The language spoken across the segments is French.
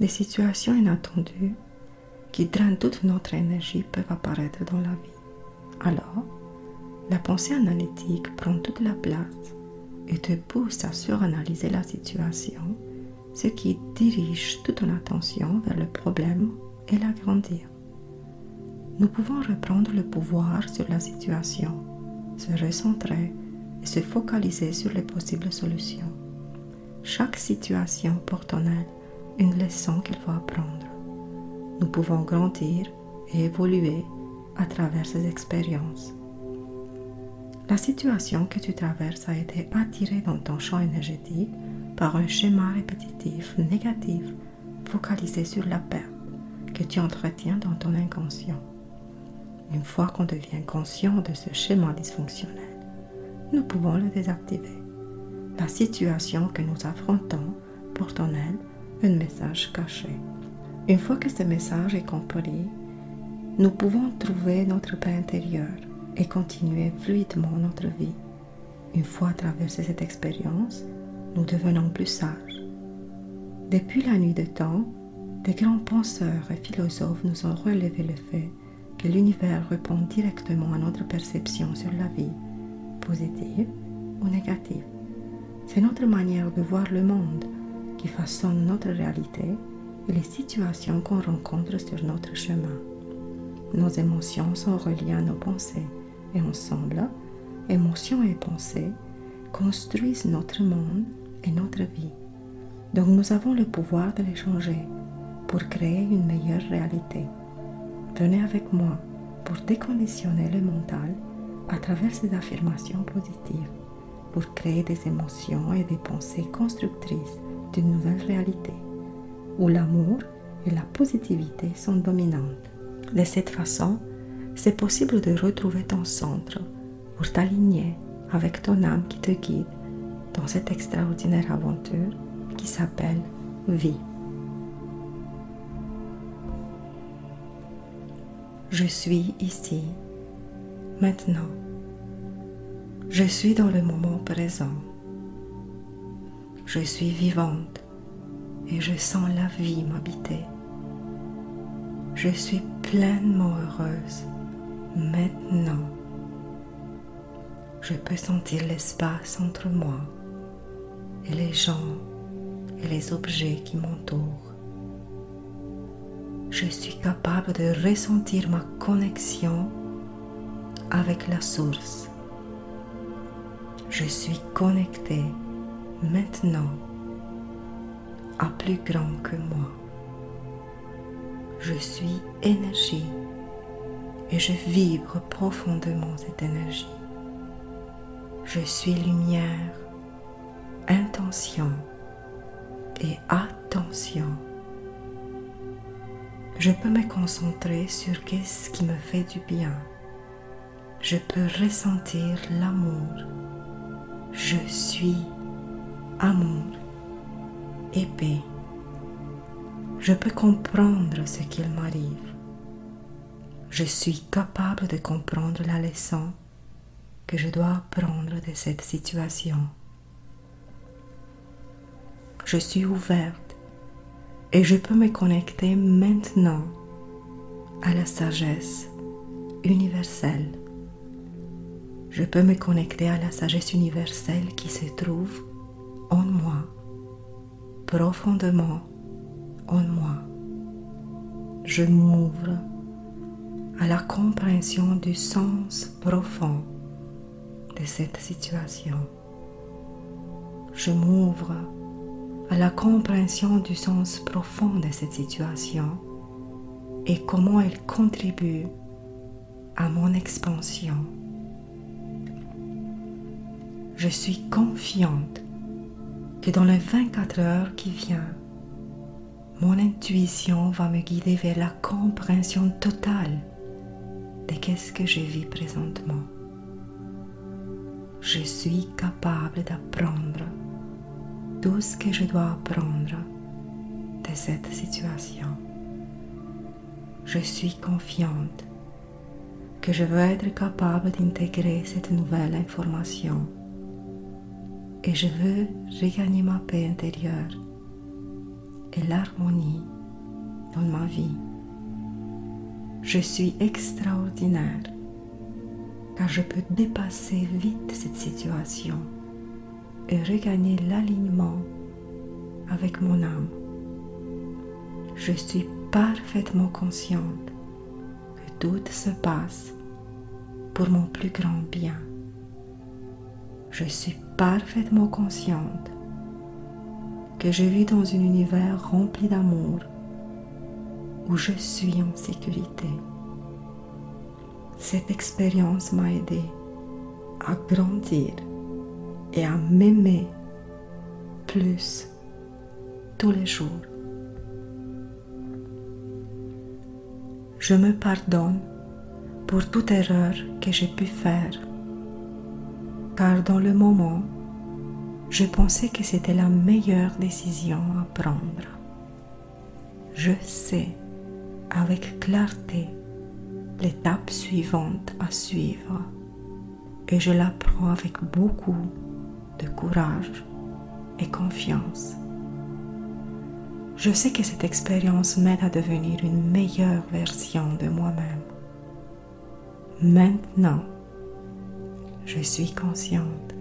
Des situations inattendues qui drainent toute notre énergie peuvent apparaître dans la vie. Alors, la pensée analytique prend toute la place et te pousse à suranalyser la situation, ce qui dirige toute ton attention vers le problème et l'agrandir. Nous pouvons reprendre le pouvoir sur la situation, se recentrer et se focaliser sur les possibles solutions. Chaque situation porte en elle une leçon qu'il faut apprendre. Nous pouvons grandir et évoluer à travers ces expériences. La situation que tu traverses a été attirée dans ton champ énergétique par un schéma répétitif négatif focalisé sur la perte que tu entretiens dans ton inconscient. Une fois qu'on devient conscient de ce schéma dysfonctionnel, nous pouvons le désactiver. La situation que nous affrontons porte en elle un message caché. Une fois que ce message est compris, nous pouvons trouver notre paix intérieure et continuer fluidement notre vie. Une fois traversé cette expérience, nous devenons plus sages. Depuis la nuit des temps, des grands penseurs et philosophes nous ont relevé le fait que l'univers répond directement à notre perception sur la vie, positive ou négative. C'est notre manière de voir le monde qui façonne notre réalité et les situations qu'on rencontre sur notre chemin. Nos émotions sont reliées à nos pensées et ensemble, émotions et pensées construisent notre monde et notre vie. Donc nous avons le pouvoir de les changer pour créer une meilleure réalité. Venez avec moi pour déconditionner le mental à travers ces affirmations positives, pour créer des émotions et des pensées constructrices d'une nouvelle réalité, où l'amour et la positivité sont dominantes. De cette façon, c'est possible de retrouver ton centre pour t'aligner avec ton âme qui te guide dans cette extraordinaire aventure qui s'appelle vie. Je suis ici, maintenant. Je suis dans le moment présent. Je suis vivante et je sens la vie m'habiter. Je suis pleinement heureuse maintenant. Je peux sentir l'espace entre moi et les gens et les objets qui m'entourent. Je suis capable de ressentir ma connexion avec la source. Je suis connectée maintenant à plus grand que moi. Je suis énergie et je vibre profondément cette énergie. Je suis lumière, intention et attention. Je peux me concentrer sur ce qui me fait du bien. Je peux ressentir l'amour. Je suis amour et paix. Je peux comprendre ce qu'il m'arrive. Je suis capable de comprendre la leçon que je dois apprendre de cette situation. Je suis ouverte et je peux me connecter maintenant à la sagesse universelle. Je peux me connecter à la sagesse universelle qui se trouve en moi, profondément en moi. Je m'ouvre à la compréhension du sens profond de cette situation. Je m'ouvre à la compréhension du sens profond de cette situation et comment elle contribue à mon expansion. Je suis confiante que dans les 24 heures qui viennent, mon intuition va me guider vers la compréhension totale de ce que je vis présentement. Je suis capable d'apprendre tout ce que je dois apprendre de cette situation. Je suis confiante que je veux être capable d'intégrer cette nouvelle information et je veux regagner ma paix intérieure et l'harmonie dans ma vie. Je suis extraordinaire car je peux dépasser vite cette situation et regagner l'alignement avec mon âme. Je suis parfaitement consciente que tout se passe pour mon plus grand bien. Je suis parfaitement consciente que je vis dans un univers rempli d'amour où je suis en sécurité. Cette expérience m'a aidé à grandir et à m'aimer plus tous les jours. Je me pardonne pour toute erreur que j'ai pu faire, car dans le moment, je pensais que c'était la meilleure décision à prendre. Je sais avec clarté l'étape suivante à suivre et je la prends avec beaucoup de courage et confiance. Je sais que cette expérience m'aide à devenir une meilleure version de moi-même. Maintenant, je suis consciente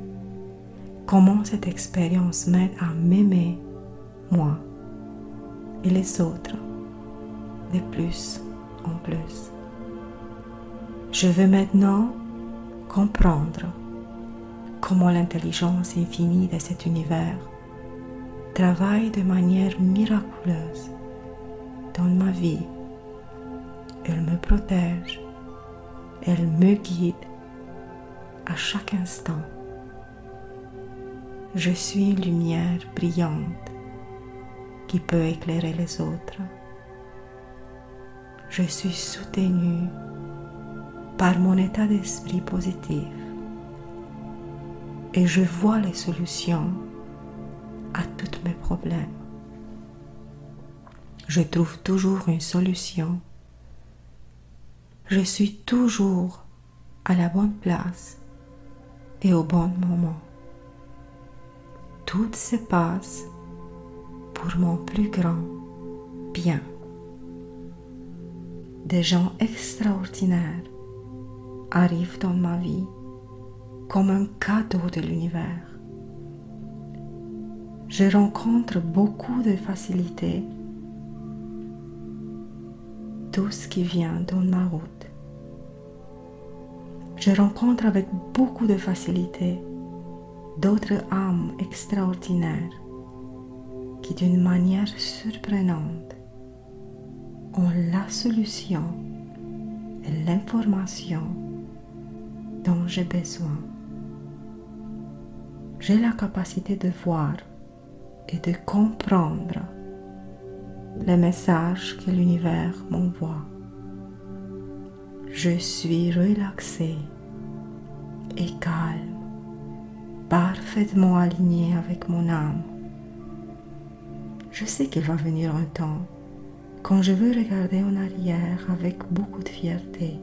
comment cette expérience m'aide à m'aimer, moi et les autres, de plus en plus. Je veux maintenant comprendre comment l'intelligence infinie de cet univers travaille de manière miraculeuse dans ma vie. Elle me protège, elle me guide à chaque instant. Je suis une lumière brillante qui peut éclairer les autres. Je suis soutenue par mon état d'esprit positif et je vois les solutions à tous mes problèmes. Je trouve toujours une solution. Je suis toujours à la bonne place et au bon moment. Tout se passe pour mon plus grand bien. Des gens extraordinaires arrivent dans ma vie comme un cadeau de l'univers. Je rencontre beaucoup de facilité tout ce qui vient dans ma route. Je rencontre avec beaucoup de facilité d'autres âmes extraordinaires qui, d'une manière surprenante, ont la solution et l'information dont j'ai besoin. J'ai la capacité de voir et de comprendre les messages que l'univers m'envoie. Je suis relaxée et calme, parfaitement alignée avec mon âme. Je sais qu'il va venir un temps quand je veux regarder en arrière avec beaucoup de fierté,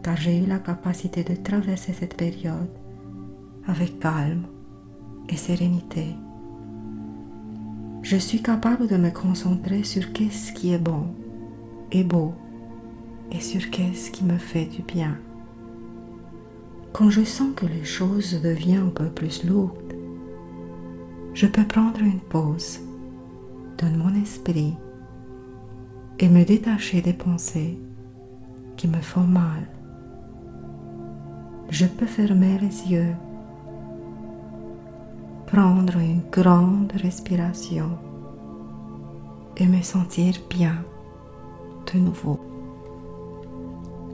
car j'ai eu la capacité de traverser cette période avec calme et sérénité. Je suis capable de me concentrer sur qu'est-ce qui est bon et beau et sur qu'est-ce qui me fait du bien. Quand je sens que les choses deviennent un peu plus lourdes, je peux prendre une pause dans mon esprit et me détacher des pensées qui me font mal. Je peux fermer les yeux, prendre une grande respiration et me sentir bien de nouveau.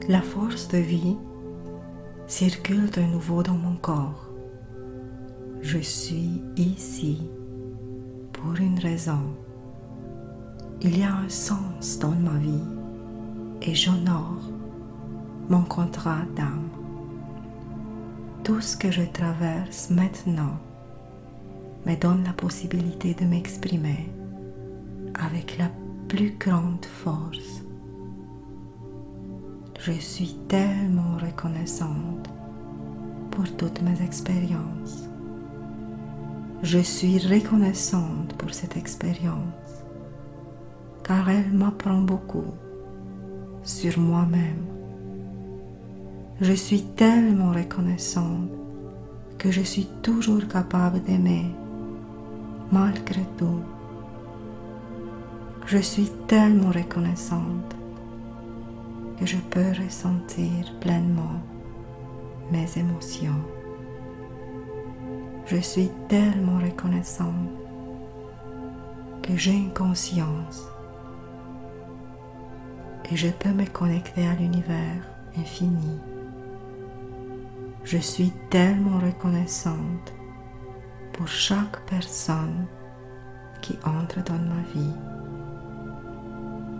La force de vie circule de nouveau dans mon corps. Je suis ici pour une raison. Il y a un sens dans ma vie et j'honore mon contrat d'âme. Tout ce que je traverse maintenant me donne la possibilité de m'exprimer avec la plus grande force. Je suis tellement reconnaissante pour toutes mes expériences. Je suis reconnaissante pour cette expérience car elle m'apprend beaucoup sur moi-même. Je suis tellement reconnaissante que je suis toujours capable d'aimer, malgré tout. Je suis tellement reconnaissante que je peux ressentir pleinement mes émotions. Je suis tellement reconnaissante que j'ai une conscience et je peux me connecter à l'univers infini. Je suis tellement reconnaissante pour chaque personne qui entre dans ma vie.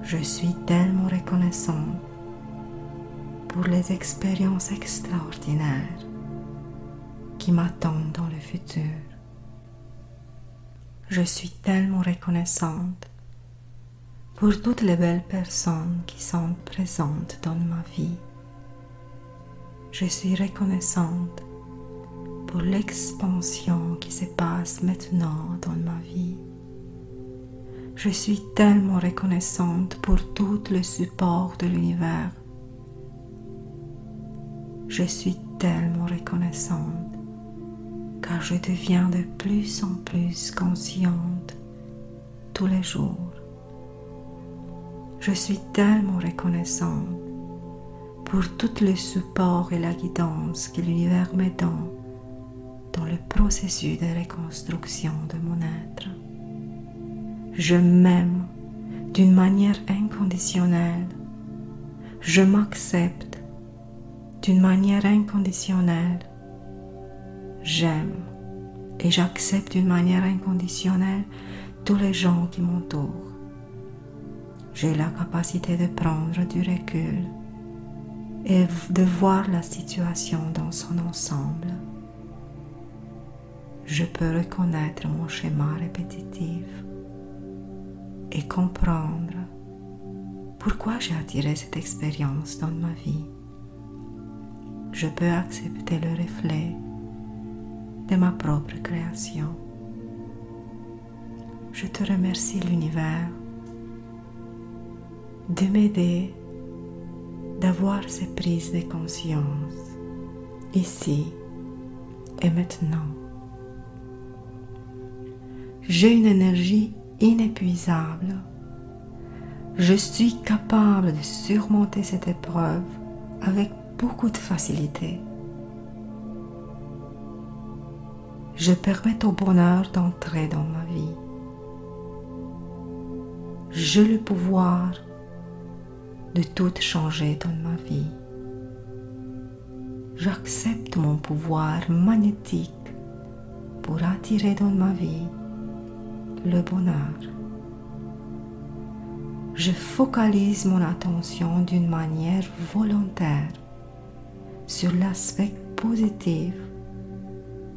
Je suis tellement reconnaissante pour les expériences extraordinaires qui m'attendent dans le futur. Je suis tellement reconnaissante pour toutes les belles personnes qui sont présentes dans ma vie. Je suis reconnaissante pour l'expansion qui se passe maintenant dans ma vie. Je suis tellement reconnaissante pour tout le support de l'univers. Je suis tellement reconnaissante car je deviens de plus en plus consciente tous les jours. Je suis tellement reconnaissante pour tout le support et la guidance que l'univers me donne dans le processus de reconstruction de mon être. Je m'aime d'une manière inconditionnelle. Je m'accepte d'une manière inconditionnelle. J'aime et j'accepte d'une manière inconditionnelle tous les gens qui m'entourent. J'ai la capacité de prendre du recul et de voir la situation dans son ensemble. Je peux reconnaître mon schéma répétitif et comprendre pourquoi j'ai attiré cette expérience dans ma vie. Je peux accepter le reflet de ma propre création. Je te remercie, l'univers, de m'aider d'avoir ces prises de conscience ici et maintenant. J'ai une énergie inépuisable. Je suis capable de surmonter cette épreuve avec beaucoup de facilité. Je permets au bonheur d'entrer dans ma vie. J'ai le pouvoir de tout changer dans ma vie. J'accepte mon pouvoir magnétique pour attirer dans ma vie le bonheur. Je focalise mon attention d'une manière volontaire sur l'aspect positif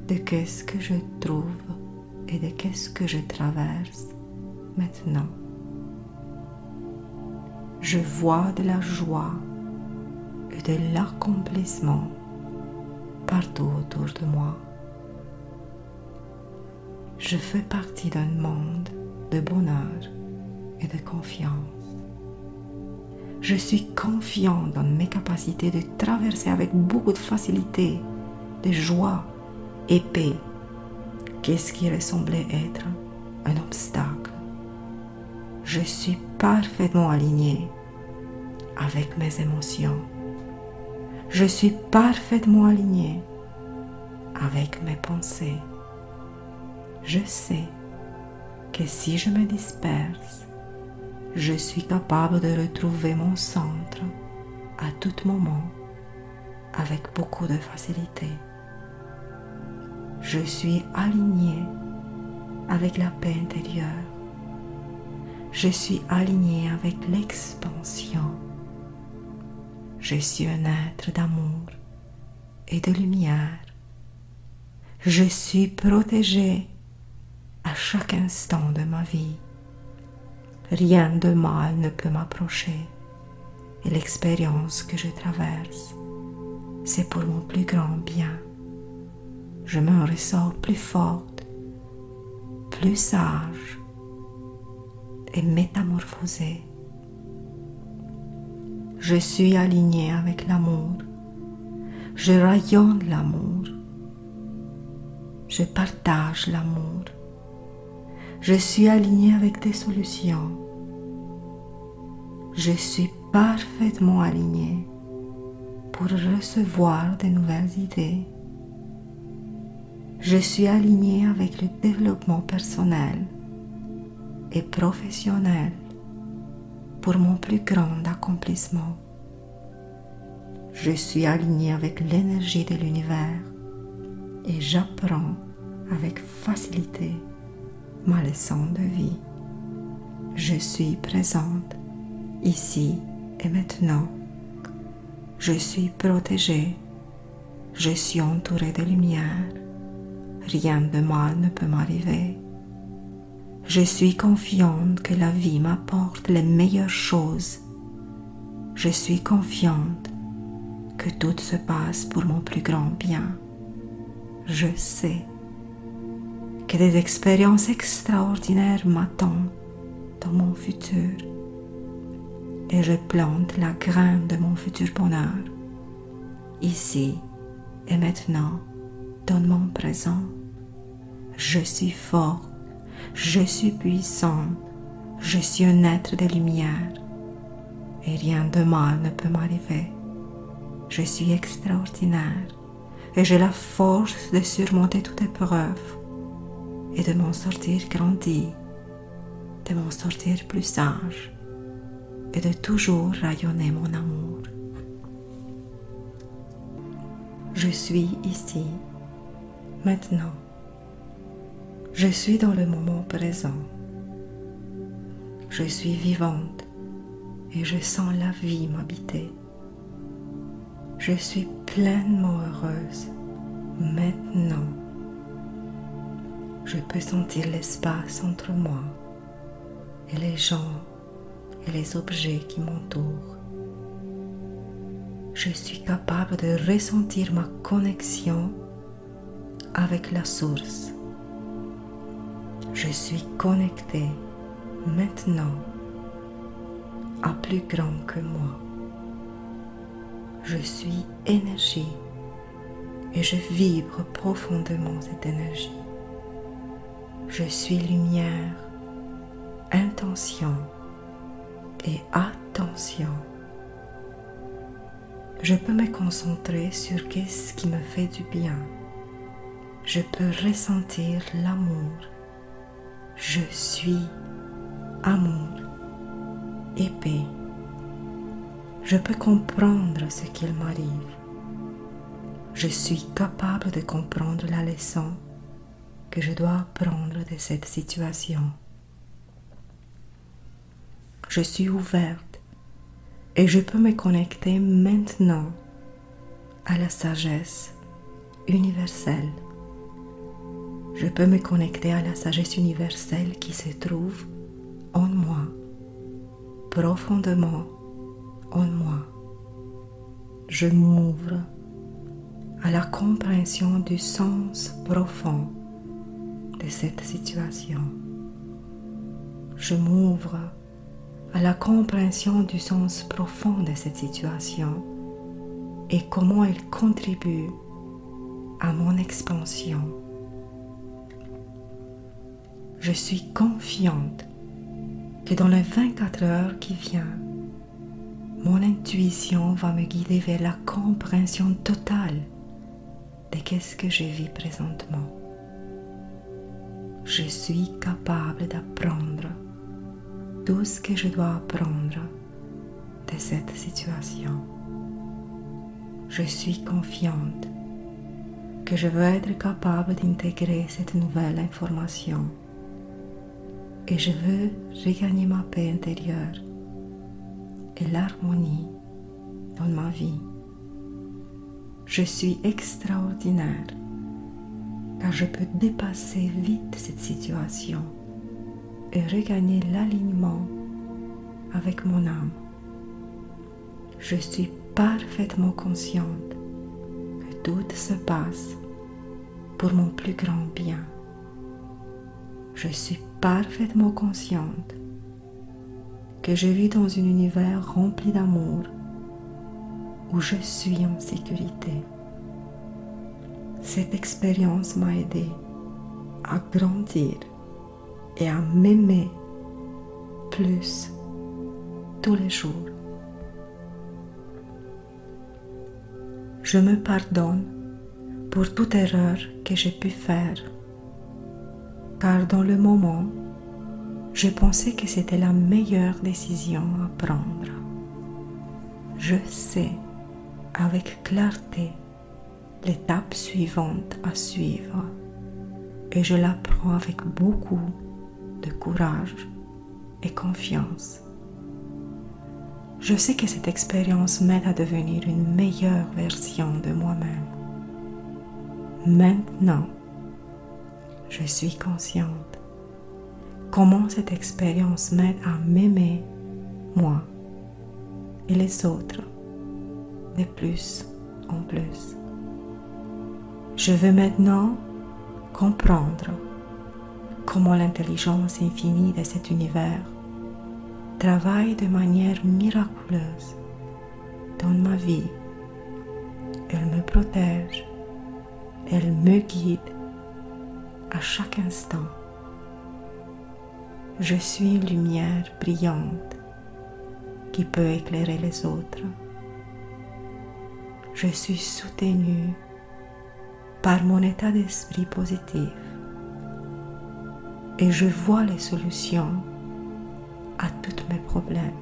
de qu'est-ce que je trouve et de qu'est-ce que je traverse maintenant. Je vois de la joie et de l'accomplissement partout autour de moi. Je fais partie d'un monde de bonheur et de confiance. Je suis confiante dans mes capacités de traverser avec beaucoup de facilité, de joie et paix qu'est-ce qui ressemblait être un obstacle. Je suis parfaitement alignée avec mes émotions. Je suis parfaitement alignée avec mes pensées. Je sais que si je me disperse, je suis capable de retrouver mon centre à tout moment avec beaucoup de facilité. Je suis alignée avec la paix intérieure. Je suis alignée avec l'expansion. Je suis un être d'amour et de lumière. Je suis protégée à chaque instant de ma vie. Rien de mal ne peut m'approcher et l'expérience que je traverse, c'est pour mon plus grand bien. Je me ressens plus forte, plus sage et métamorphosée. Je suis alignée avec l'amour. Je rayonne l'amour. Je partage l'amour. Je suis alignée avec des solutions. Je suis parfaitement alignée pour recevoir de nouvelles idées. Je suis alignée avec le développement personnel et professionnel pour mon plus grand accomplissement. Je suis alignée avec l'énergie de l'univers et j'apprends avec facilité ma leçon de vie. Je suis présente ici et maintenant. Je suis protégée. Je suis entourée de lumière. Rien de mal ne peut m'arriver. Je suis confiante que la vie m'apporte les meilleures choses. Je suis confiante que tout se passe pour mon plus grand bien. Je sais que des expériences extraordinaires m'attendent dans mon futur et je plante la graine de mon futur bonheur ici et maintenant dans mon présent. Je suis forte, je suis puissante, je suis un être de lumière et rien de mal ne peut m'arriver. Je suis extraordinaire et j'ai la force de surmonter toute épreuve et de m'en sortir grandi, de m'en sortir plus sage et de toujours rayonner mon amour. Je suis ici, maintenant. Je suis dans le moment présent. Je suis vivante et je sens la vie m'habiter. Je suis pleinement heureuse maintenant. Je peux sentir l'espace entre moi et les gens et les objets qui m'entourent. Je suis capable de ressentir ma connexion avec la source. Je suis connectée maintenant à plus grand que moi. Je suis énergie et je vibre profondément cette énergie. Je suis lumière, intention et attention. Je peux me concentrer sur ce qui me fait du bien. Je peux ressentir l'amour. Je suis amour et paix. Je peux comprendre ce qu'il m'arrive. Je suis capable de comprendre la leçon que je dois apprendre de cette situation. Je suis ouverte et je peux me connecter maintenant à la sagesse universelle. Je peux me connecter à la sagesse universelle qui se trouve en moi, profondément en moi. Je m'ouvre à la compréhension du sens profond de cette situation. Je m'ouvre à la compréhension du sens profond de cette situation et comment elle contribue à mon expansion. Je suis confiante que dans les 24 heures qui viennent, mon intuition va me guider vers la compréhension totale de ce que je vis présentement. Je suis capable d'apprendre tout ce que je dois apprendre de cette situation. Je suis confiante que je veux être capable d'intégrer cette nouvelle information et je veux regagner ma paix intérieure et l'harmonie dans ma vie. Je suis extraordinaire car je peux dépasser vite cette situation et regagner l'alignement avec mon âme. Je suis parfaitement consciente que tout se passe pour mon plus grand bien. Je suis parfaitement consciente que je vis dans un univers rempli d'amour, où je suis en sécurité. Cette expérience m'a aidé à grandir et à m'aimer plus tous les jours. Je me pardonne pour toute erreur que j'ai pu faire, car dans le moment, je pensais que c'était la meilleure décision à prendre. Je sais avec clarté l'étape suivante à suivre et je la prends avec beaucoup de courage et confiance. Je sais que cette expérience m'aide à devenir une meilleure version de moi-même. Maintenant, je suis consciente comment cette expérience m'aide à m'aimer, moi et les autres, de plus en plus. Je veux maintenant comprendre comment l'intelligence infinie de cet univers travaille de manière miraculeuse dans ma vie. Elle me protège, elle me guide à chaque instant. Je suis une lumière brillante qui peut éclairer les autres. Je suis soutenue par mon état d'esprit positif et je vois les solutions à tous mes problèmes.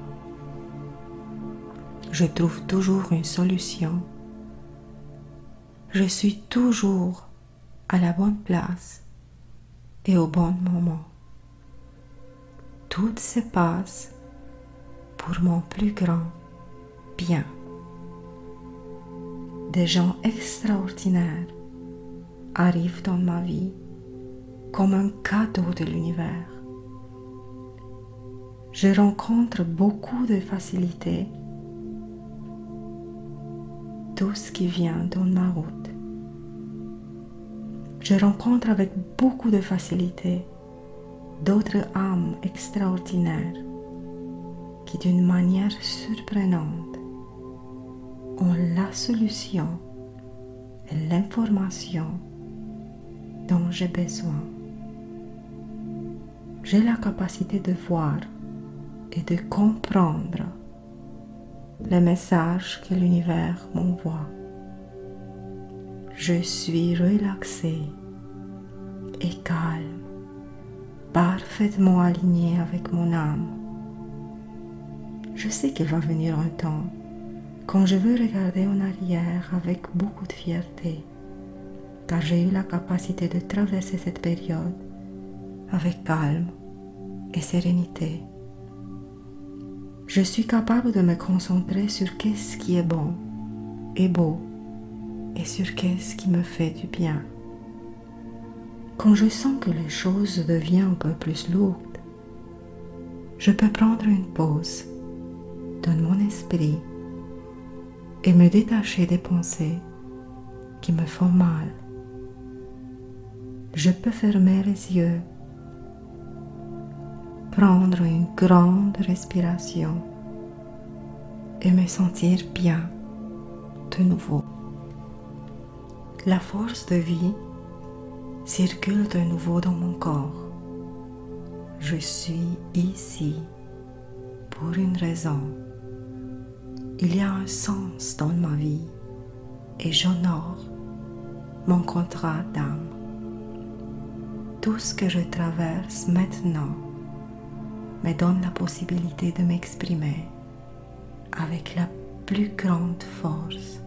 Je trouve toujours une solution. Je suis toujours à la bonne place et au bon moment. Tout se passe pour mon plus grand bien. Des gens extraordinaires arrivent dans ma vie comme un cadeau de l'univers. Je rencontre beaucoup de facilité tout ce qui vient dans ma route. Je rencontre avec beaucoup de facilité d'autres âmes extraordinaires qui, d'une manière surprenante, ont la solution et l'information dont j'ai besoin. J'ai la capacité de voir et de comprendre les messages que l'univers m'envoie. Je suis relaxée et calme, parfaitement alignée avec mon âme. Je sais qu'il va venir un temps quand je veux regarder en arrière avec beaucoup de fierté, car j'ai eu la capacité de traverser cette période avec calme et sérénité. Je suis capable de me concentrer sur qu'est-ce qui est bon et beau et sur qu'est-ce qui me fait du bien. Quand je sens que les choses deviennent un peu plus lourdes, je peux prendre une pause dans mon esprit et me détacher des pensées qui me font mal. Je peux fermer les yeux, prendre une grande respiration et me sentir bien de nouveau. La force de vie circule de nouveau dans mon corps. Je suis ici pour une raison. Il y a un sens dans ma vie et j'honore mon contrat d'âme. Tout ce que je traverse maintenant me donne la possibilité de m'exprimer avec la plus grande force.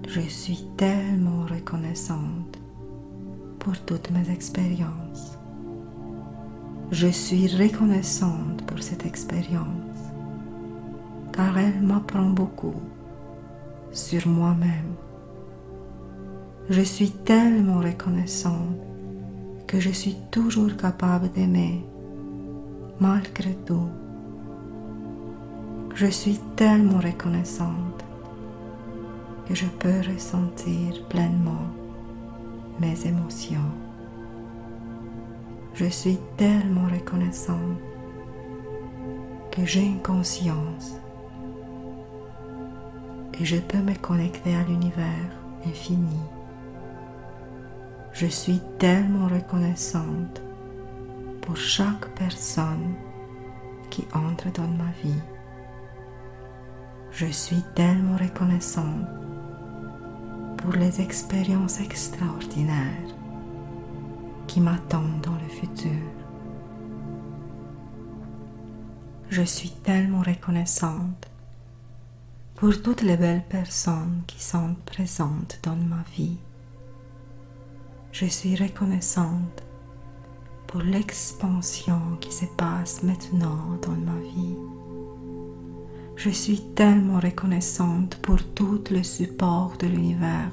Je suis tellement reconnaissante pour toutes mes expériences. Je suis reconnaissante pour cette expérience, car elle m'apprend beaucoup sur moi-même. Je suis tellement reconnaissante que je suis toujours capable d'aimer malgré tout. Je suis tellement reconnaissante que je peux ressentir pleinement mes émotions. Je suis tellement reconnaissante que j'ai une conscience et je peux me connecter à l'univers infini. Je suis tellement reconnaissante pour chaque personne qui entre dans ma vie. Je suis tellement reconnaissante pour les expériences extraordinaires qui m'attendent dans le futur. Je suis tellement reconnaissante pour toutes les belles personnes qui sont présentes dans ma vie. Je suis reconnaissante pour l'expansion qui se passe maintenant dans ma vie. Je suis tellement reconnaissante pour tout le support de l'univers.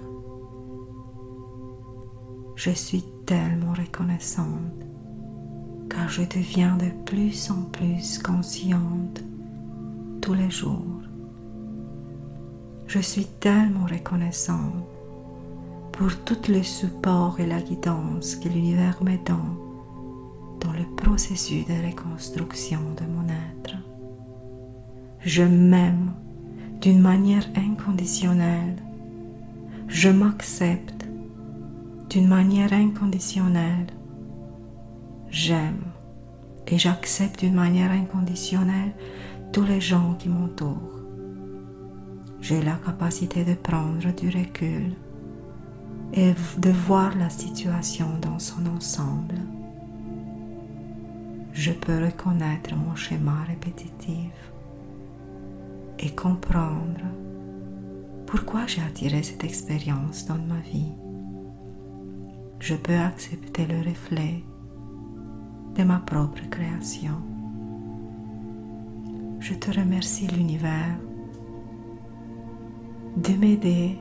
Je suis tellement reconnaissante car je deviens de plus en plus consciente tous les jours. Je suis tellement reconnaissante pour tout le support et la guidance que l'univers me donne dans le processus de reconstruction de mon être. Je m'aime d'une manière inconditionnelle. Je m'accepte d'une manière inconditionnelle. J'aime et j'accepte d'une manière inconditionnelle tous les gens qui m'entourent. J'ai la capacité de prendre du recul et de voir la situation dans son ensemble. Je peux reconnaître mon schéma répétitif et comprendre pourquoi j'ai attiré cette expérience dans ma vie. Je peux accepter le reflet de ma propre création. Je te remercie, l'univers, de m'aider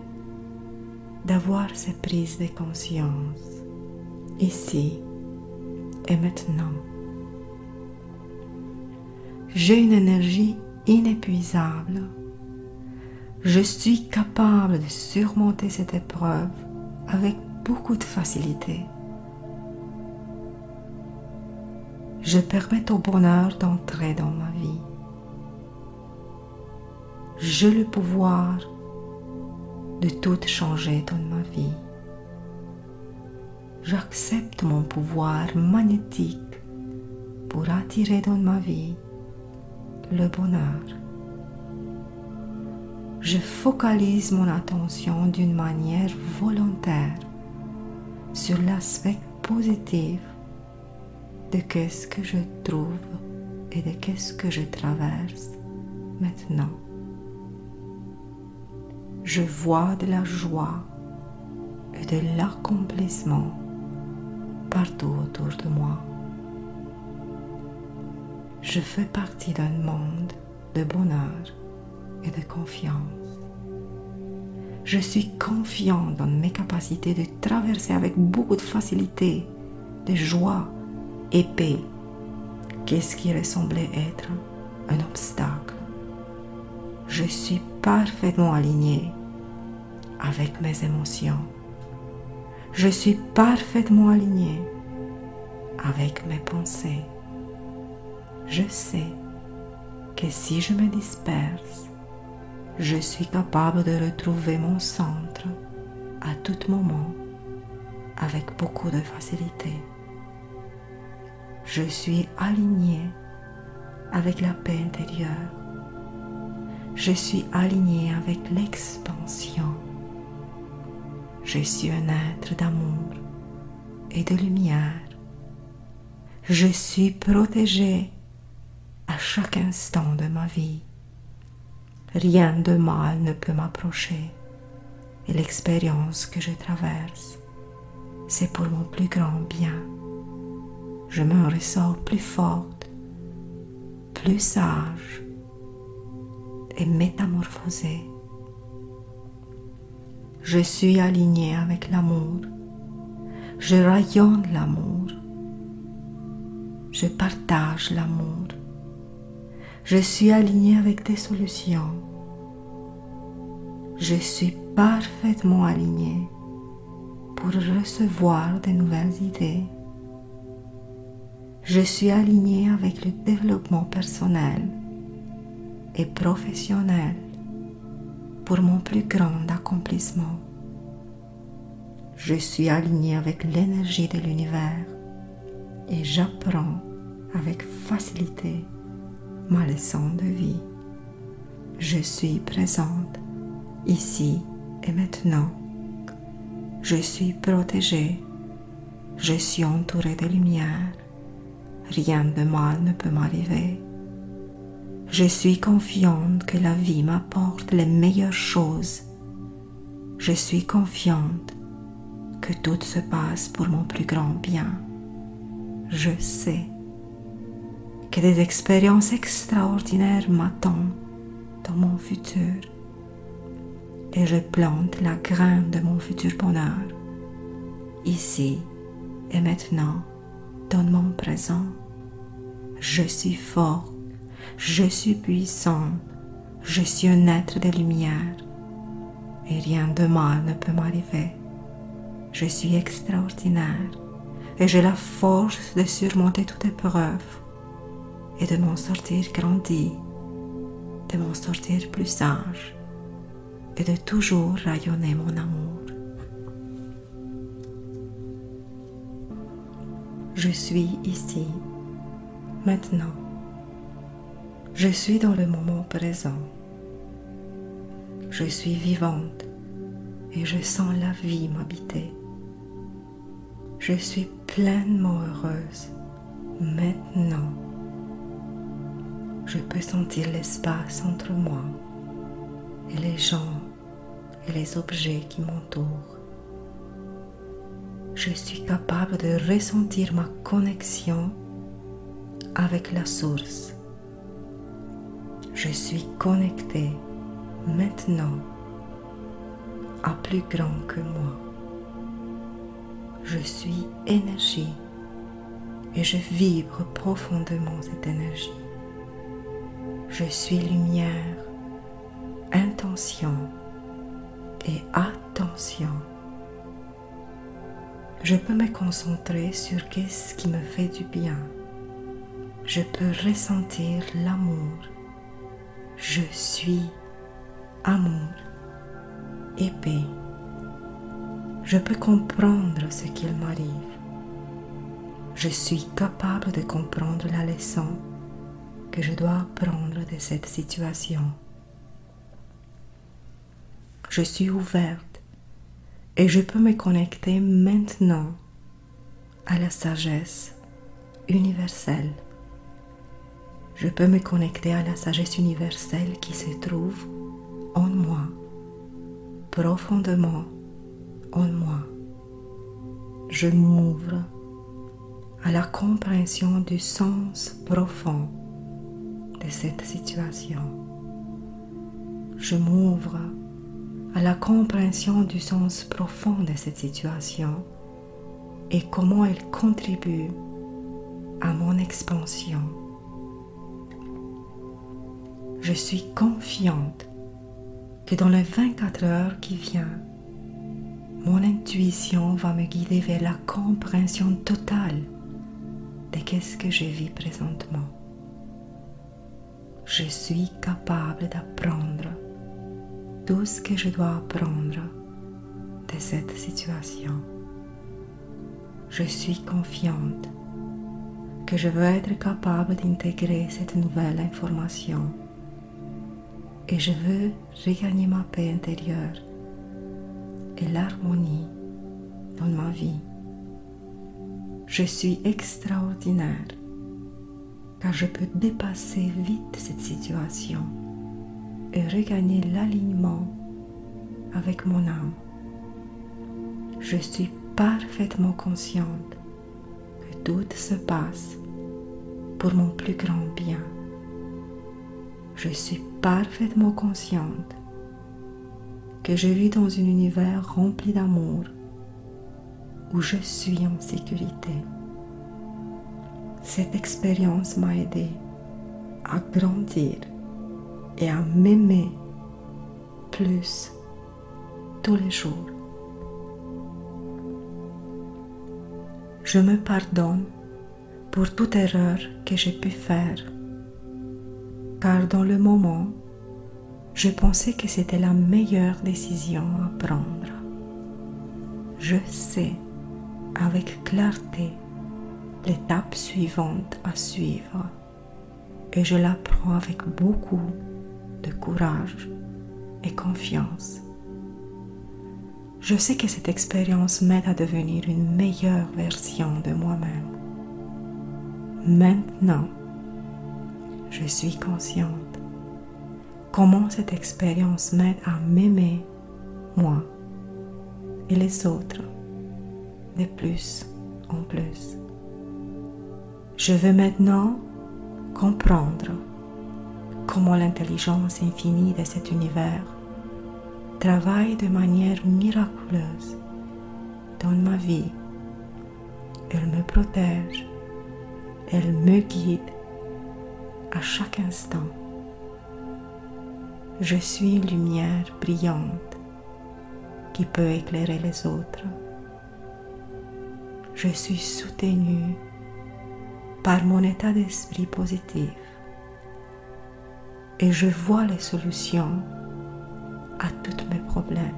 d'avoir ces prises de conscience ici et maintenant. J'ai une énergie inépuisable. Je suis capable de surmonter cette épreuve avec beaucoup de facilité. Je permets au bonheur d'entrer dans ma vie. J'ai le pouvoir de tout changer dans ma vie. J'accepte mon pouvoir magnétique pour attirer dans ma vie le bonheur. Je focalise mon attention d'une manière volontaire sur l'aspect positif de qu'est-ce que je trouve et de qu'est-ce que je traverse maintenant. Je vois de la joie et de l'accomplissement partout autour de moi. Je fais partie d'un monde de bonheur et de confiance. Je suis confiant dans mes capacités de traverser avec beaucoup de facilité, de joie et paix qu'est-ce qui ressemblait être un obstacle. Je suis parfaitement alignée avec mes émotions. Je suis parfaitement alignée avec mes pensées. Je sais que si je me disperse, je suis capable de retrouver mon centre à tout moment avec beaucoup de facilité. Je suis alignée avec la paix intérieure. Je suis alignée avec l'expansion. Je suis un être d'amour et de lumière. Je suis protégée à chaque instant de ma vie. Rien de mal ne peut m'approcher et l'expérience que je traverse, c'est pour mon plus grand bien. Je me ressens plus forte, plus sage et métamorphosée. Je suis alignée avec l'amour. Je rayonne l'amour. Je partage l'amour. Je suis alignée avec des solutions. Je suis parfaitement alignée pour recevoir de nouvelles idées. Je suis alignée avec le développement personnel et professionnelle pour mon plus grand accomplissement. Je suis aligné avec l'énergie de l'univers et j'apprends avec facilité ma leçon de vie. Je suis présente ici et maintenant. Je suis protégée. Je suis entourée de lumière. Rien de mal ne peut m'arriver. Je suis confiante que la vie m'apporte les meilleures choses. Je suis confiante que tout se passe pour mon plus grand bien. Je sais que des expériences extraordinaires m'attendent dans mon futur et je plante la graine de mon futur bonheur ici et maintenant dans mon présent. Je suis fort, je suis puissant, je suis un être de lumière et rien de mal ne peut m'arriver. Je suis extraordinaire et j'ai la force de surmonter toute épreuve et de m'en sortir grandi, de m'en sortir plus sage et de toujours rayonner mon amour. Je suis ici, maintenant. Je suis dans le moment présent. Je suis vivante et je sens la vie m'habiter. Je suis pleinement heureuse maintenant. Je peux sentir l'espace entre moi et les gens et les objets qui m'entourent. Je suis capable de ressentir ma connexion avec la source. Je suis connectée maintenant à plus grand que moi. Je suis énergie et je vibre profondément cette énergie. Je suis lumière, intention et attention. Je peux me concentrer sur ce qui me fait du bien. Je peux ressentir l'amour. Je suis amour et paix. Je peux comprendre ce qu'il m'arrive. Je suis capable de comprendre la leçon que je dois apprendre de cette situation. Je suis ouverte et je peux me connecter maintenant à la sagesse universelle. Je peux me connecter à la sagesse universelle qui se trouve en moi, profondément en moi. Je m'ouvre à la compréhension du sens profond de cette situation. Je m'ouvre à la compréhension du sens profond de cette situation et comment elle contribue à mon expansion. Je suis confiante que dans les 24 heures qui viennent, mon intuition va me guider vers la compréhension totale de ce que je vis présentement. Je suis capable d'apprendre tout ce que je dois apprendre de cette situation. Je suis confiante que je veux être capable d'intégrer cette nouvelle information et je veux regagner ma paix intérieure et l'harmonie dans ma vie. Je suis extraordinaire car je peux dépasser vite cette situation et regagner l'alignement avec mon âme. Je suis parfaitement consciente que tout se passe pour mon plus grand bien. Je suis parfaitement consciente que je vis dans un univers rempli d'amour où je suis en sécurité. Cette expérience m'a aidé à grandir et à m'aimer plus tous les jours. Je me pardonne pour toute erreur que j'ai pu faire car dans le moment, je pensais que c'était la meilleure décision à prendre. Je sais avec clarté l'étape suivante à suivre et je la prends avec beaucoup de courage et confiance. Je sais que cette expérience m'aide à devenir une meilleure version de moi-même. Maintenant, je suis consciente comment cette expérience m'aide à m'aimer, moi et les autres, de plus en plus. Je veux maintenant comprendre comment l'intelligence infinie de cet univers travaille de manière miraculeuse dans ma vie. Elle me protège, elle me guide à chaque instant. Je suis une lumière brillante qui peut éclairer les autres. Je suis soutenue par mon état d'esprit positif et je vois les solutions à tous mes problèmes.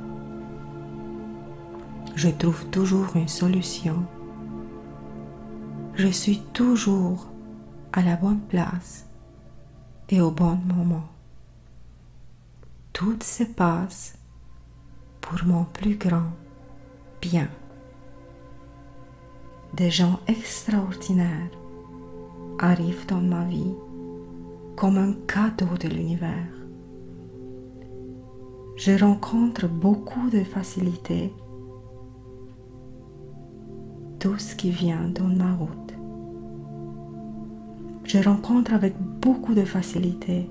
Je trouve toujours une solution. Je suis toujours à la bonne place et au bon moment. Tout se passe pour mon plus grand bien. Des gens extraordinaires arrivent dans ma vie comme un cadeau de l'univers. Je rencontre beaucoup de facilité tout ce qui vient dans ma route. Je rencontre avec beaucoup de facilité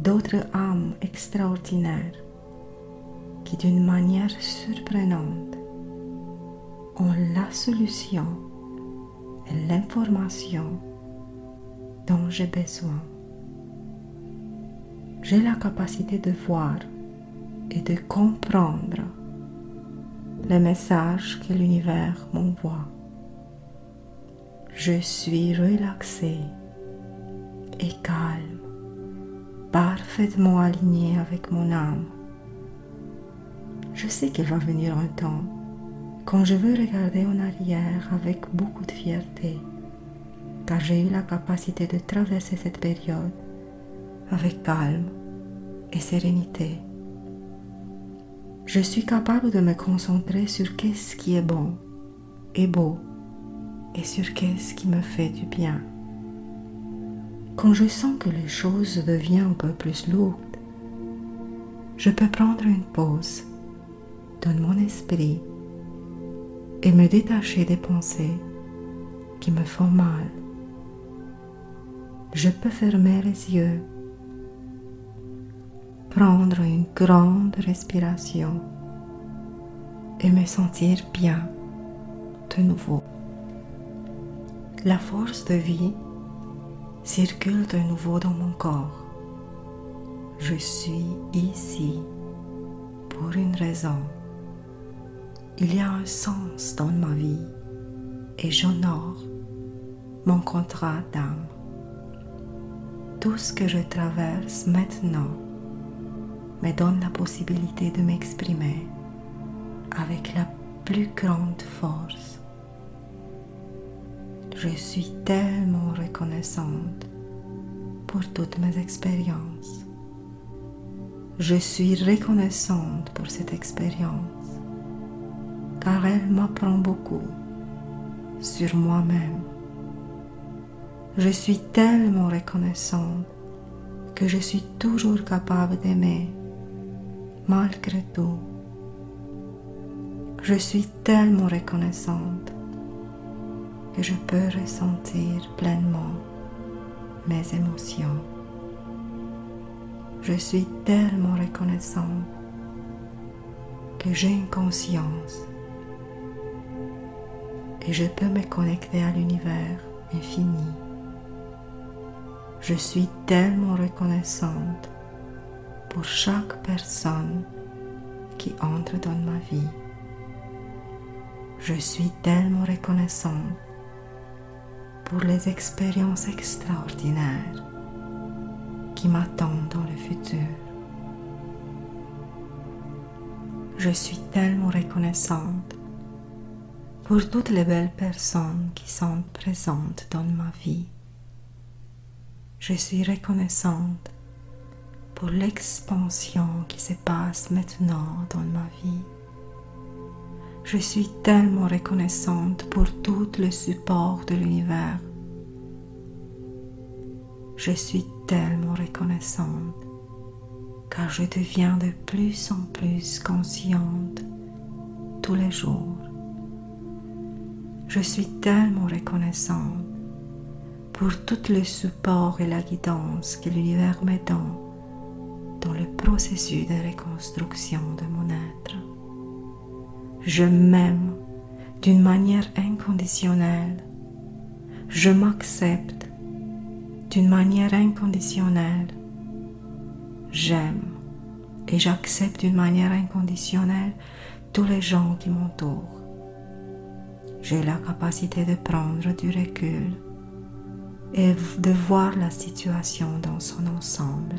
d'autres âmes extraordinaires qui, d'une manière surprenante, ont la solution et l'information dont j'ai besoin. J'ai la capacité de voir et de comprendre les messages que l'univers m'envoie. Je suis relaxée et calme, parfaitement alignée avec mon âme. Je sais qu'il va venir un temps quand je veux regarder en arrière avec beaucoup de fierté, car j'ai eu la capacité de traverser cette période avec calme et sérénité. Je suis capable de me concentrer sur qu'est-ce qui est bon et beau et sur qu'est-ce qui me fait du bien. Quand je sens que les choses deviennent un peu plus lourdes, je peux prendre une pause dans mon esprit et me détacher des pensées qui me font mal. Je peux fermer les yeux, prendre une grande respiration et me sentir bien de nouveau. La force de vie circule de nouveau dans mon corps. Je suis ici pour une raison. Il y a un sens dans ma vie et j'honore mon contrat d'âme. Tout ce que je traverse maintenant me donne la possibilité de m'exprimer avec la plus grande force. Je suis tellement reconnaissante pour toutes mes expériences. Je suis reconnaissante pour cette expérience, car elle m'apprend beaucoup sur moi-même. Je suis tellement reconnaissante que je suis toujours capable d'aimer malgré tout. Je suis tellement reconnaissante que je peux ressentir pleinement mes émotions. Je suis tellement reconnaissante que j'ai une conscience et je peux me connecter à l'univers infini. Je suis tellement reconnaissante pour chaque personne qui entre dans ma vie. Je suis tellement reconnaissante pour les expériences extraordinaires qui m'attendent dans le futur. Je suis tellement reconnaissante pour toutes les belles personnes qui sont présentes dans ma vie. Je suis reconnaissante pour l'expansion qui se passe maintenant dans ma vie. Je suis tellement reconnaissante pour tout le support de l'univers. Je suis tellement reconnaissante car je deviens de plus en plus consciente tous les jours. Je suis tellement reconnaissante pour tout le support et la guidance que l'univers me donne dans le processus de reconstruction de mon être. Je m'aime d'une manière inconditionnelle. Je m'accepte d'une manière inconditionnelle. J'aime et j'accepte d'une manière inconditionnelle tous les gens qui m'entourent. J'ai la capacité de prendre du recul et de voir la situation dans son ensemble.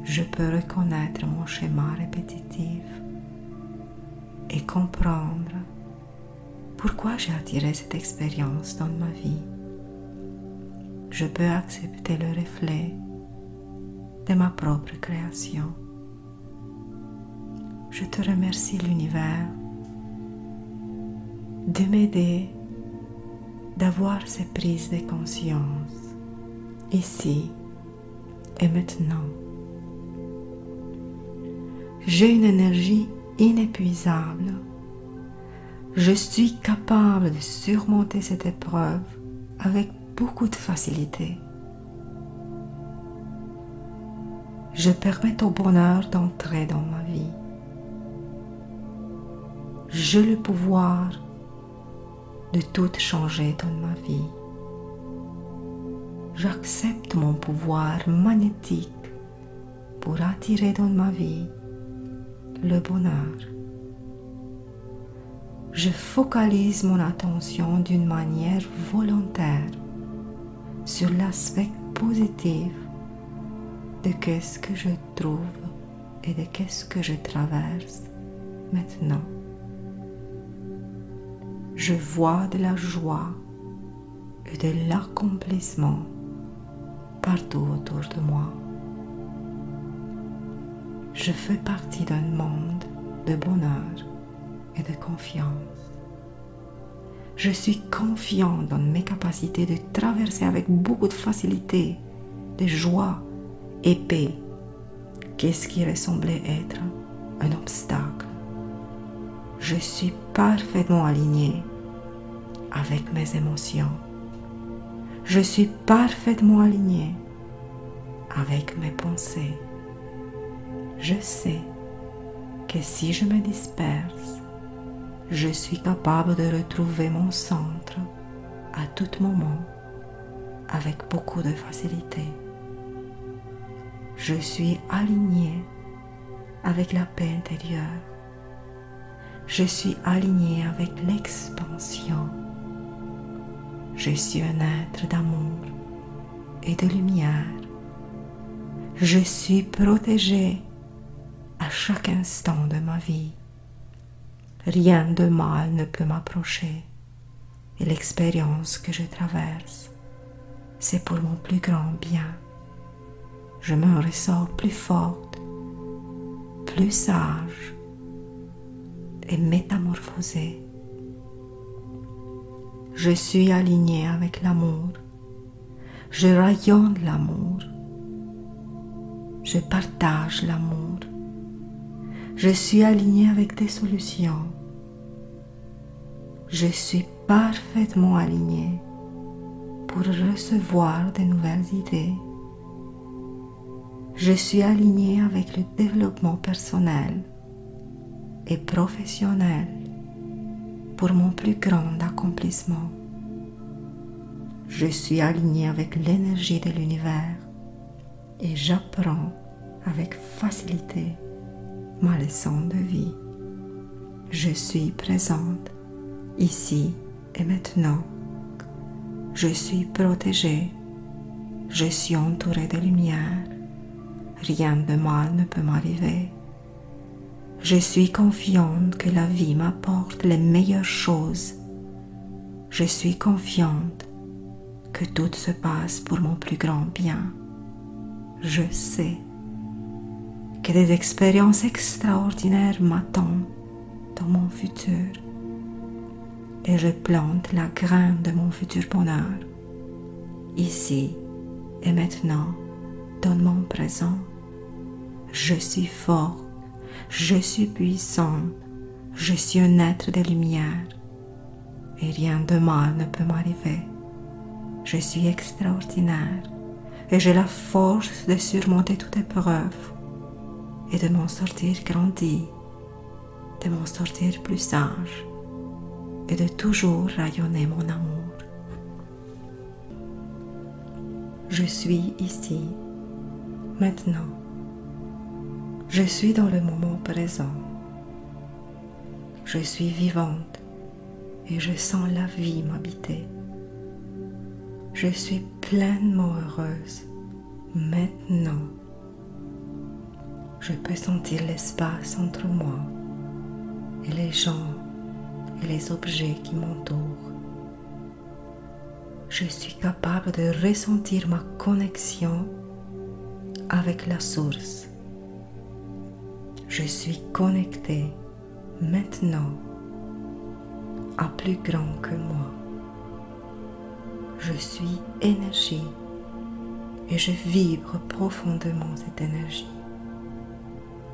Je peux reconnaître mon schéma répétitif et comprendre pourquoi j'ai attiré cette expérience dans ma vie. Je peux accepter le reflet de ma propre création. Je te remercie, l'univers, de m'aider d'avoir ces prises de conscience ici et maintenant. J'ai une énergie inépuisable. Je suis capable de surmonter cette épreuve avec beaucoup de facilité. Je permets au bonheur d'entrer dans ma vie. J'ai le pouvoir de tout changer dans ma vie. J'accepte mon pouvoir magnétique pour attirer dans ma vie le bonheur. Je focalise mon attention d'une manière volontaire sur l'aspect positif de qu'est-ce que je trouve et de qu'est-ce que je traverse maintenant. Je vois de la joie et de l'accomplissement partout autour de moi. Je fais partie d'un monde de bonheur et de confiance. Je suis confiante dans mes capacités de traverser avec beaucoup de facilité, de joie et paix qu'est-ce qui ressemblait être un obstacle. Je suis parfaitement alignée avec mes émotions. Je suis parfaitement alignée avec mes pensées. Je sais que si je me disperse, je suis capable de retrouver mon centre à tout moment avec beaucoup de facilité. Je suis alignée avec la paix intérieure. Je suis alignée avec l'expansion. Je suis un être d'amour et de lumière. Je suis protégée à chaque instant de ma vie. Rien de mal ne peut m'approcher et l'expérience que je traverse, c'est pour mon plus grand bien. Je me ressens plus forte, plus sage et métamorphosée. Je suis alignée avec l'amour. Je rayonne l'amour. Je partage l'amour. Je suis alignée avec des solutions. Je suis parfaitement alignée pour recevoir de nouvelles idées. Je suis alignée avec le développement personnel et professionnel pour mon plus grand accomplissement. Je suis alignée avec l'énergie de l'univers et j'apprends avec facilité ma leçon de vie. Je suis présente ici et maintenant. Je suis protégée Je suis entourée de lumière. Rien de mal ne peut m'arriver. Je suis confiante que la vie m'apporte les meilleures choses. Je suis confiante que tout se passe pour mon plus grand bien. Je sais que des expériences extraordinaires m'attendent dans mon futur et je plante la graine de mon futur bonheur ici et maintenant dans mon présent. Je suis fort, je suis puissante, je suis un être de lumière et rien de mal ne peut m'arriver. Je suis extraordinaire et j'ai la force de surmonter toute épreuve et de m'en sortir grandi, de m'en sortir plus sage et de toujours rayonner mon amour. Je suis ici, maintenant. Je suis dans le moment présent. Je suis vivante et je sens la vie m'habiter. Je suis pleinement heureuse maintenant. Je peux sentir l'espace entre moi et les gens et les objets qui m'entourent. Je suis capable de ressentir ma connexion avec la source. Je suis connectée maintenant à plus grand que moi. Je suis énergie et je vibre profondément cette énergie.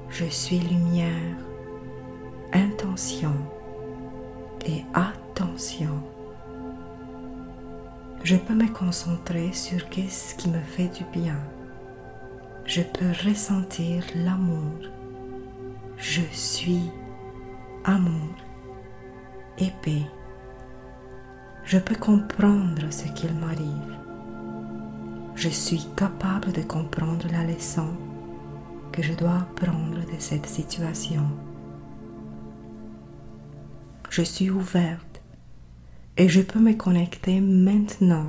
Je suis lumière, intention et attention. Je peux me concentrer sur ce qui me fait du bien. Je peux ressentir l'amour. Je suis amour et paix. Je peux comprendre ce qu'il m'arrive. Je suis capable de comprendre la leçon que je dois apprendre de cette situation. Je suis ouverte et je peux me connecter maintenant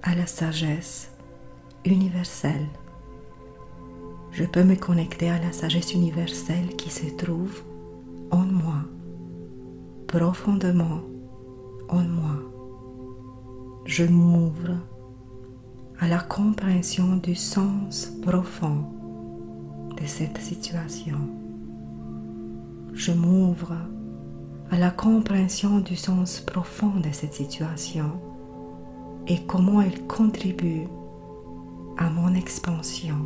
à la sagesse universelle. Je peux me connecter à la sagesse universelle qui se trouve en moi, profondément en moi. Je m'ouvre à la compréhension du sens profond de cette situation. Je m'ouvre à la compréhension du sens profond de cette situation et comment elle contribue à mon expansion.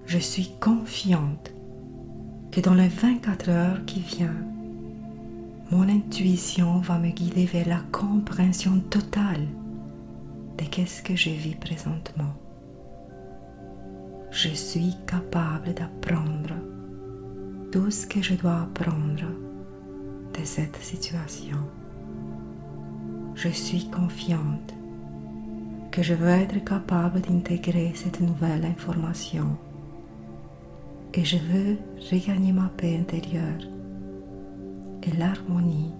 Je suis confiante que dans les 24 heures qui viennent, mon intuition va me guider vers la compréhension totale de ce que je vis présentement. Je suis capable d'apprendre tout ce que je dois apprendre de cette situation. Je suis confiante que je vais être capable d'intégrer cette nouvelle information et je veux regagner ma paix intérieure et l'harmonie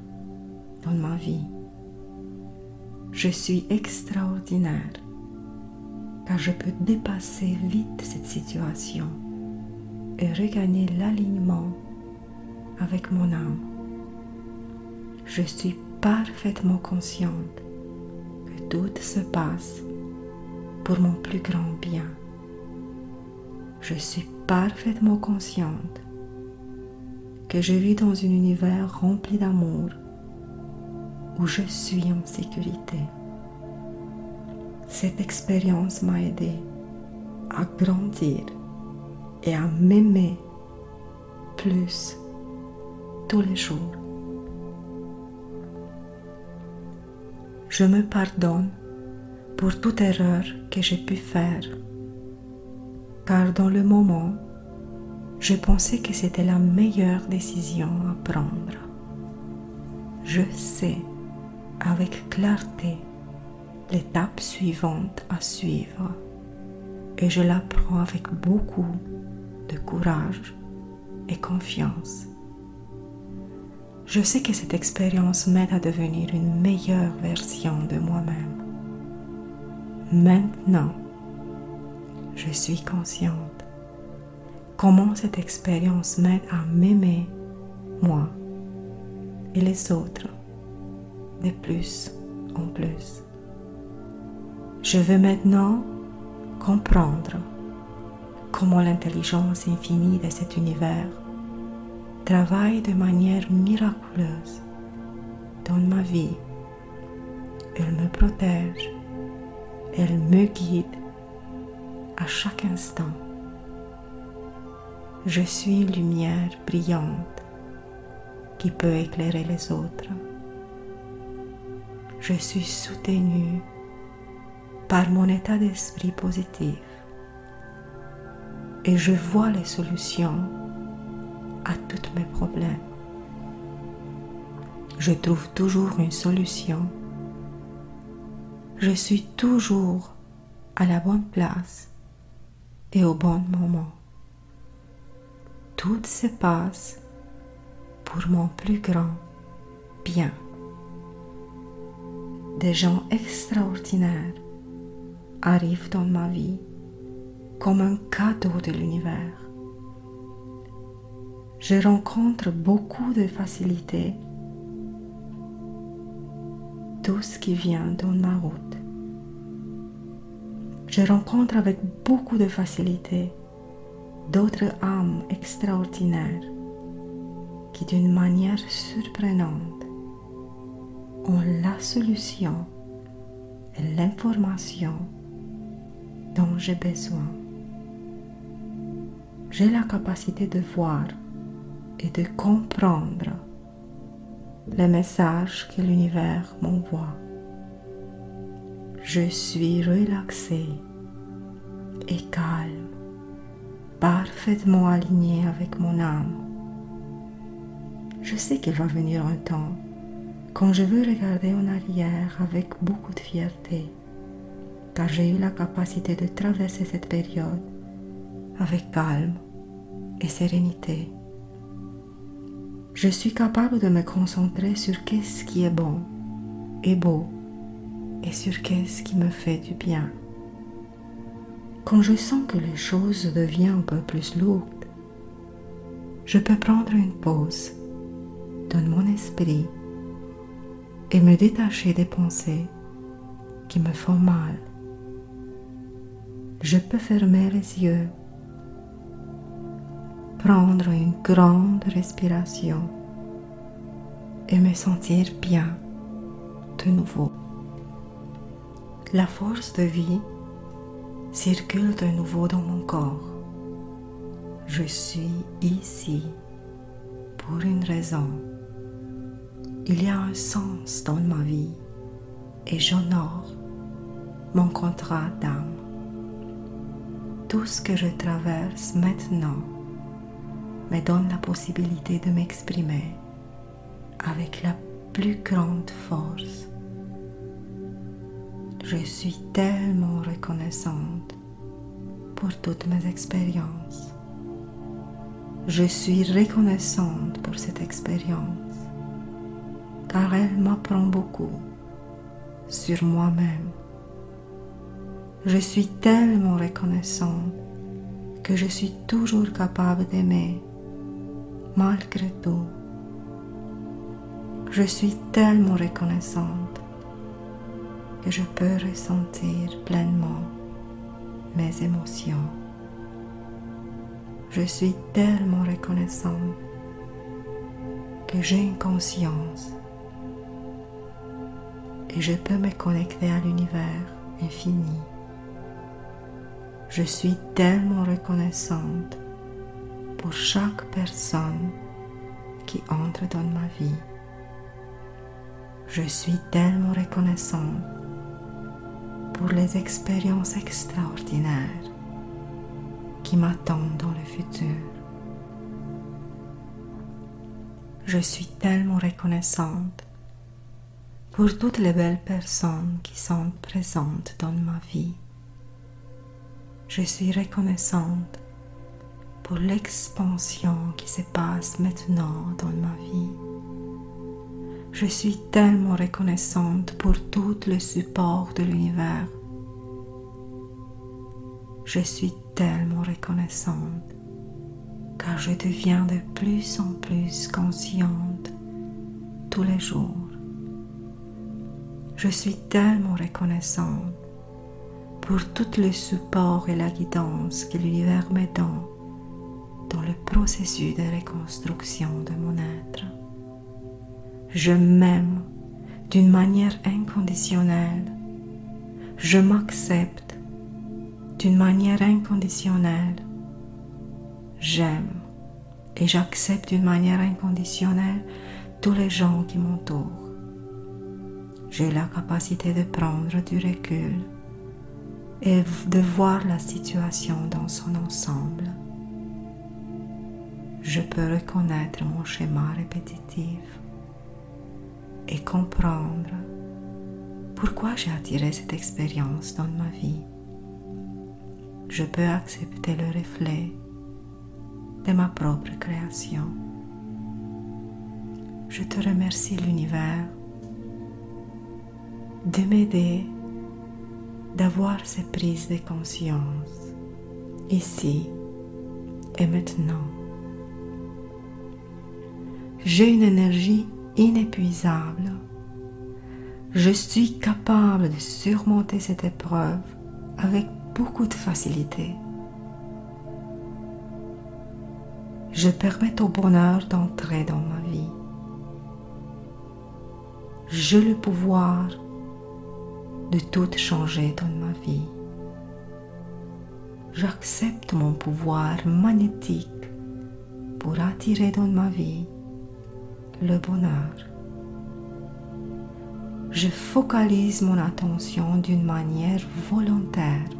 dans ma vie. Je suis extraordinaire car je peux dépasser vite cette situation et regagner l'alignement avec mon âme. Je suis parfaitement consciente que tout se passe pour mon plus grand bien. Je suis parfaitement consciente que je vis dans un univers rempli d'amour où je suis en sécurité. Cette expérience m'a aidé à grandir et à m'aimer plus tous les jours. Je me pardonne pour toute erreur que j'ai pu faire, car dans le moment, je pensais que c'était la meilleure décision à prendre. Je sais avec clarté l'étape suivante à suivre et je la prends avec beaucoup de courage et confiance. Je sais que cette expérience m'aide à devenir une meilleure version de moi-même. Maintenant, je suis consciente comment cette expérience m'aide à m'aimer, moi et les autres, de plus en plus. Je veux maintenant comprendre comment l'intelligence infinie de cet univers travaille de manière miraculeuse dans ma vie. Elle me protège, elle me guide à chaque instant. Je suis une lumière brillante qui peut éclairer les autres. Je suis soutenue par mon état d'esprit positif et je vois les solutions à tous mes problèmes. Je trouve toujours une solution. Je suis toujours à la bonne place et au bon moment. Tout se passe pour mon plus grand bien. Des gens extraordinaires arrivent dans ma vie comme un cadeau de l'univers. Je rencontre beaucoup de facilité tout ce qui vient dans ma route. Je rencontre avec beaucoup de facilité d'autres âmes extraordinaires qui, d'une manière surprenante, ont la solution et l'information dont j'ai besoin. J'ai la capacité de voir et de comprendre les messages que l'univers m'envoie. Je suis relaxée et calme, parfaitement alignée avec mon âme. Je sais qu'il va venir un temps quand je veux regarder en arrière avec beaucoup de fierté, car j'ai eu la capacité de traverser cette période avec calme et sérénité. Je suis capable de me concentrer sur qu'est-ce qui est bon et beau et sur qu'est-ce qui me fait du bien. Quand je sens que les choses deviennent un peu plus lourdes, je peux prendre une pause dans mon esprit et me détacher des pensées qui me font mal. Je peux fermer les yeux, prendre une grande respiration et me sentir bien de nouveau. La force de vie circule de nouveau dans mon corps. Je suis ici pour une raison. Il y a un sens dans ma vie et j'honore mon contrat d'âme. Tout ce que je traverse maintenant me donne la possibilité de m'exprimer avec la plus grande force. Je suis tellement reconnaissante pour toutes mes expériences. Je suis reconnaissante pour cette expérience, car elle m'apprend beaucoup sur moi-même. Je suis tellement reconnaissante que je suis toujours capable d'aimer malgré tout. Je suis tellement reconnaissante que je peux ressentir pleinement mes émotions. Je suis tellement reconnaissante que j'ai une conscience et je peux me connecter à l'univers infini. Je suis tellement reconnaissante pour chaque personne qui entre dans ma vie. Je suis tellement reconnaissante pour les expériences extraordinaires qui m'attendent dans le futur. Je suis tellement reconnaissante pour toutes les belles personnes qui sont présentes dans ma vie. Je suis reconnaissante pour l'expansion qui se passe maintenant dans ma vie. Je suis tellement reconnaissante pour tout le support de l'univers Je suis tellement reconnaissante car je deviens de plus en plus consciente tous les jours. Je suis tellement reconnaissante pour tout le support et la guidance que l'univers me donne dans le processus de reconstruction de mon être. Je m'aime d'une manière inconditionnelle. Je m'accepte d'une manière inconditionnelle. J'aime et j'accepte d'une manière inconditionnelle tous les gens qui m'entourent. J'ai la capacité de prendre du recul et de voir la situation dans son ensemble. Je peux reconnaître mon schéma répétitif et comprendre pourquoi j'ai attiré cette expérience dans ma vie. Je peux accepter le reflet de ma propre création. Je te remercie, l'univers, de m'aider d'avoir ces prises de conscience ici et maintenant. J'ai une énergie inépuisable. Je suis capable de surmonter cette épreuve avec beaucoup de facilité. Je permets au bonheur d'entrer dans ma vie. J'ai le pouvoir de tout changer dans ma vie. J'accepte mon pouvoir magnétique pour attirer dans ma vie le bonheur. Je focalise mon attention d'une manière volontaire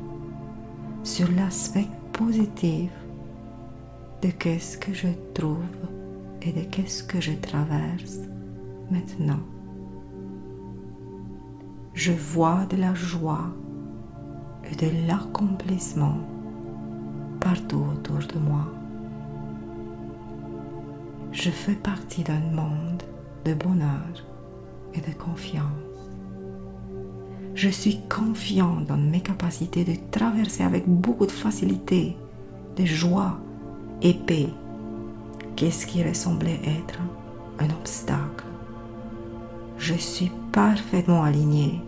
sur l'aspect positif de qu'est-ce que je trouve et de qu'est-ce que je traverse maintenant. Je vois de la joie et de l'accomplissement partout autour de moi. Je fais partie d'un monde de bonheur et de confiance. Je suis confiante dans mes capacités de traverser avec beaucoup de facilité, de joie et paix qu'est-ce qui ressemblait être un obstacle. Je suis parfaitement alignée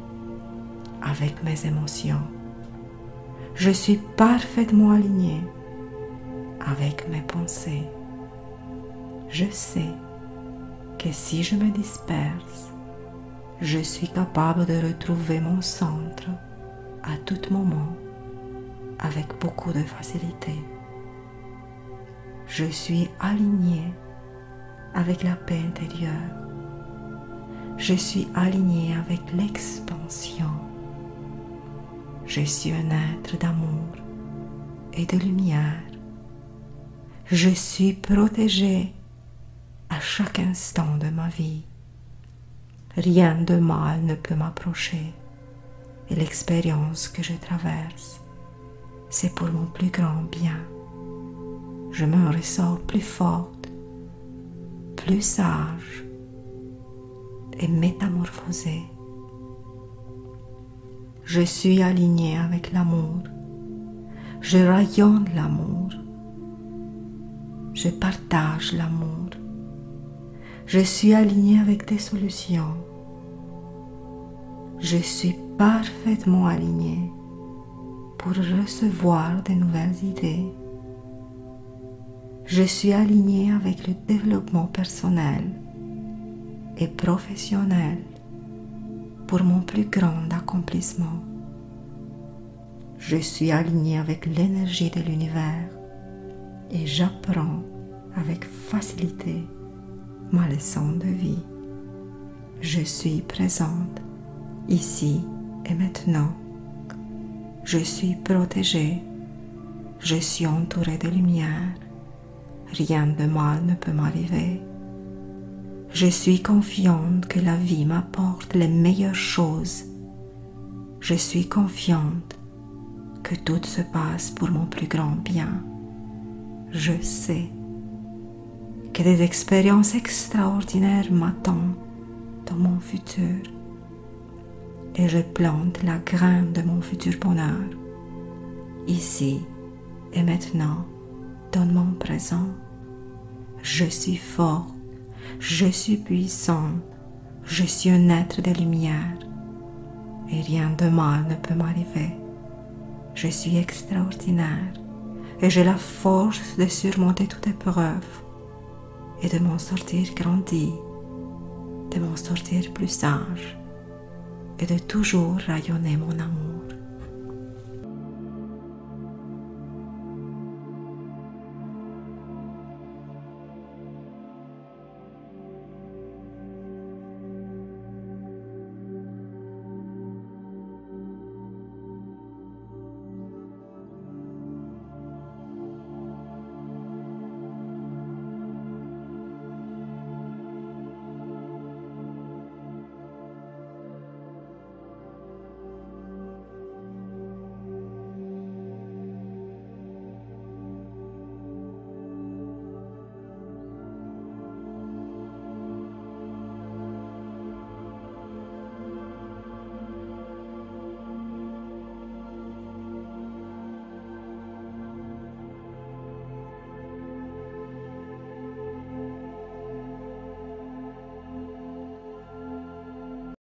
avec mes émotions. Je suis parfaitement alignée avec mes pensées. Je sais que si je me disperse, je suis capable de retrouver mon centre à tout moment avec beaucoup de facilité. Je suis alignée avec la paix intérieure. Je suis alignée avec l'expansion. Je suis un être d'amour et de lumière. Je suis protégée à chaque instant de ma vie. Rien de mal ne peut m'approcher et l'expérience que je traverse, c'est pour mon plus grand bien. Je me ressens plus forte, plus sage et métamorphosée. Je suis alignée avec l'amour. Je rayonne l'amour. Je partage l'amour. Je suis alignée avec des solutions. Je suis parfaitement alignée pour recevoir de nouvelles idées. Je suis alignée avec le développement personnel et professionnel pour mon plus grand accomplissement. Je suis alignée avec l'énergie de l'univers et j'apprends avec facilité ma leçon de vie. Je suis présente ici et maintenant. Je suis protégée. Je suis entourée de lumière. Rien de mal ne peut m'arriver. Je suis confiante que la vie m'apporte les meilleures choses. Je suis confiante que tout se passe pour mon plus grand bien. Je sais que des expériences extraordinaires m'attendent dans mon futur et je plante la graine de mon futur bonheur ici et maintenant, dans mon présent. Je suis fort, je suis puissant, je suis un être de lumière et rien de mal ne peut m'arriver. Je suis extraordinaire et j'ai la force de surmonter toute épreuve et de m'en sortir grandi, de m'en sortir plus sage et de toujours rayonner mon amour.